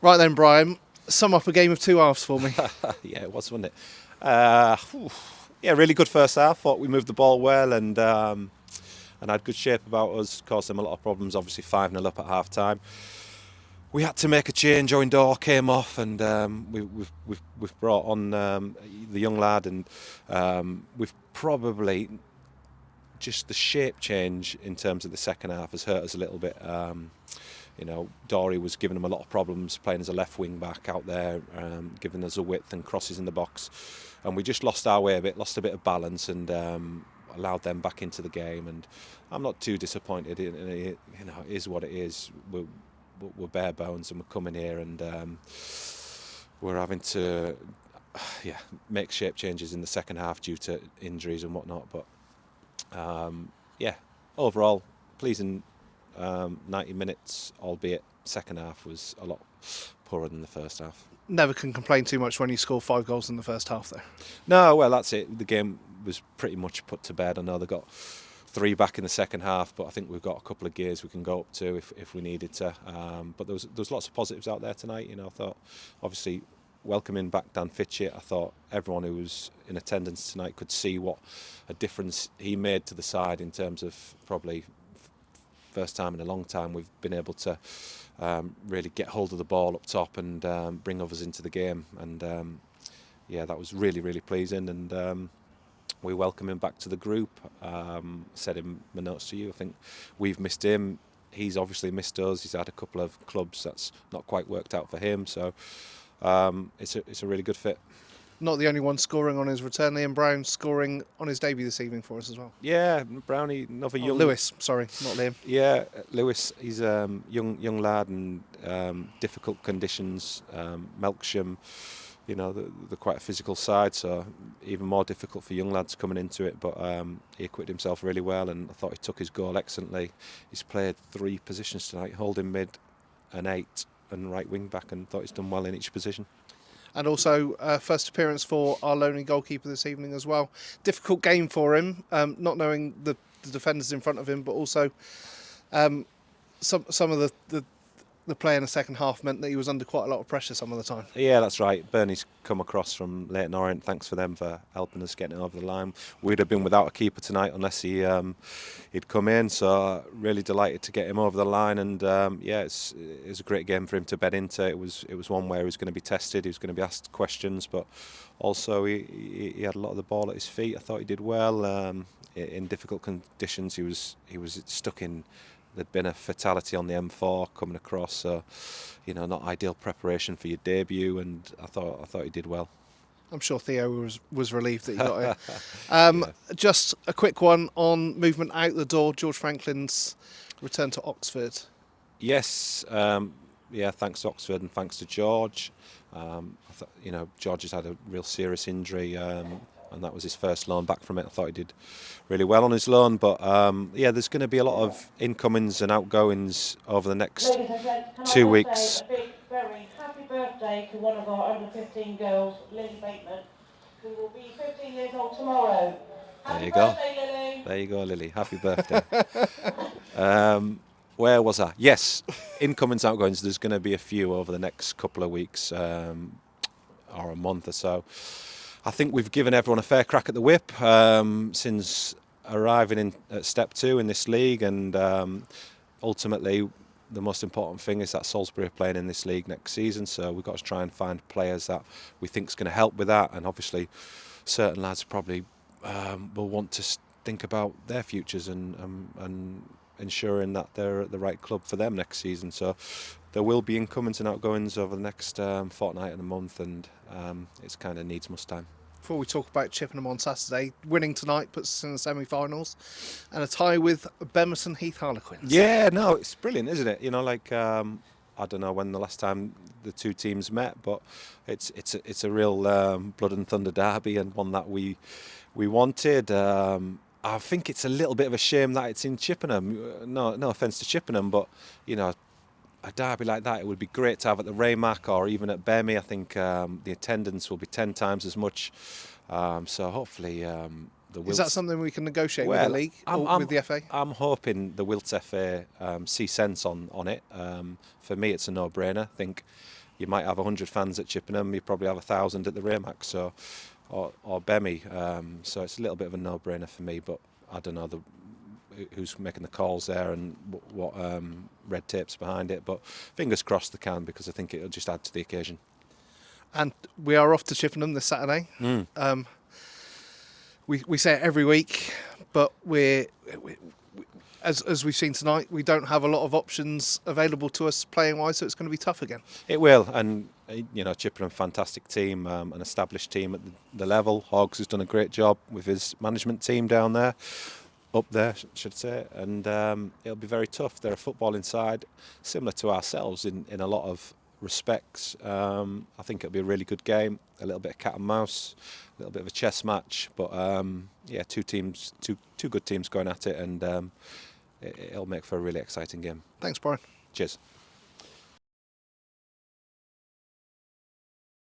Right then, Brian, sum up a game of two halves for me. Yeah, it was, wasn't it? Yeah, really good first half. Thought we moved the ball well and had good shape about us. Caused them a lot of problems. Obviously 5-0 up at half time. We had to make a change. Owen Door came off, and we've brought on the young lad, and we've probably just the shape change in terms of the second half has hurt us a little bit. Dory was giving them a lot of problems playing as a left wing back out there, giving us a width and crosses in the box, and we just lost our way a bit, lost a bit of balance, and allowed them back into the game. And I'm not too disappointed. It is what it is. We're bare bones, and we're coming here, and we're having to make shape changes in the second half due to injuries and whatnot. But overall pleasing 90 minutes, albeit second half was a lot poorer than the first half. Never can complain too much when you score 5 goals in the first half, though. No, well, that's it. The game was pretty much put to bed. I know they got 3 back in the second half, but I think we've got a couple of gears we can go up to if we needed to. But there was lots of positives out there tonight. I thought, obviously, welcoming back Dan Fitchett, I thought everyone who was in attendance tonight could see what a difference he made to the side in terms of probably first time in a long time we've been able to really get hold of the ball up top and bring others into the game. And that was really, really pleasing. And we welcome him back to the group. Said in my notes to you, I think we've missed him. He's obviously missed us. He's had a couple of clubs that's not quite worked out for him. So it's a really good fit. Not the only one scoring on his return. Liam Brown scoring on his debut this evening for us as well. Yeah, Brownie, another young... Lewis, sorry, not Liam. Yeah, Lewis, he's a young lad in difficult conditions. Melksham, they're quite a physical side, so even more difficult for young lads coming into it. But he acquitted himself really well, and I thought he took his goal excellently. He's played 3 positions tonight, holding mid and 8 and right wing back, and thought he's done well in each position. And also first appearance for our lonely goalkeeper this evening as well. Difficult game for him, not knowing the defenders in front of him, but also some of the play in the second half meant that he was under quite a lot of pressure some of the time. Yeah, that's right. Bernie's come across from Leyton Orient. Thanks for them for helping us getting over the line. We'd have been without a keeper tonight unless he'd come in. So really delighted to get him over the line. And it was a great game for him to bed into. It was one where he was going to be tested. He was going to be asked questions, but also he had a lot of the ball at his feet. I thought he did well. In difficult conditions, he was stuck in. There'd been a fatality on the M4 coming across, so not ideal preparation for your debut. And I thought he did well. I'm sure Theo was relieved that he got it. Just a quick one on movement out the door. George Franklin's return to Oxford. Yes, thanks to Oxford and thanks to George. George has had a real serious injury. And that was his first loan back from it. I thought he did really well on his loan. But there's going to be a lot of incomings and outgoings over the next 2 weeks. A big, very happy birthday to one of our under 15 girls, Lily Bateman, who will be 15 years old tomorrow. Happy birthday, Lily. There you go, Lily. Happy birthday. Where was I? Yes, incomings, outgoings. There's going to be a few over the next couple of weeks or a month or so. I think we've given everyone a fair crack at the whip since arriving at step 2 in this league, and ultimately the most important thing is that Salisbury are playing in this league next season, so we've got to try and find players that we think is going to help with that. And obviously certain lads probably will want to think about their futures and ensuring that they're at the right club for them next season. So there will be incomings and outgoings over the next fortnight and a month, and it's kind of must time. Before we talk about Chippenham on Saturday, winning tonight puts us in the semi-finals, and a tie with Bemerton Heath Harlequins. Yeah, no, it's brilliant, isn't it? I don't know when the last time the two teams met, but it's a real blood and thunder derby, and one that we wanted. I think it's a little bit of a shame that it's in Chippenham. No offence to Chippenham, but a derby like that, it would be great to have at the Raymark or even at Bemmy. I think the attendance will be 10 times as much. So hopefully the Wilts... Is that something we can negotiate with the league or with the FA? I'm hoping the Wilts FA see sense on it. For me, it's a no-brainer. I think, you might have 100 fans at Chippenham, you probably have 1,000 at the Raymax, so or Bemi. So it's a little bit of a no-brainer for me, but I don't know who's making the calls there and what red tape's behind it. But fingers crossed they can, because I think it'll just add to the occasion. And we are off to Chippenham this Saturday. We say it every week, but as we've seen tonight, we don't have a lot of options available to us playing wise, so it's going to be tough again. It will, and Chippenham, fantastic team, an established team at the level. Hoggs has done a great job with his management team down there, up there, should say, and it'll be very tough. They're a footballing side, similar to ourselves in a lot of respects. I think it'll be a really good game, a little bit of cat and mouse, a little bit of a chess match, but two good teams going at it, and it'll make for a really exciting game. Thanks, Brian. Cheers.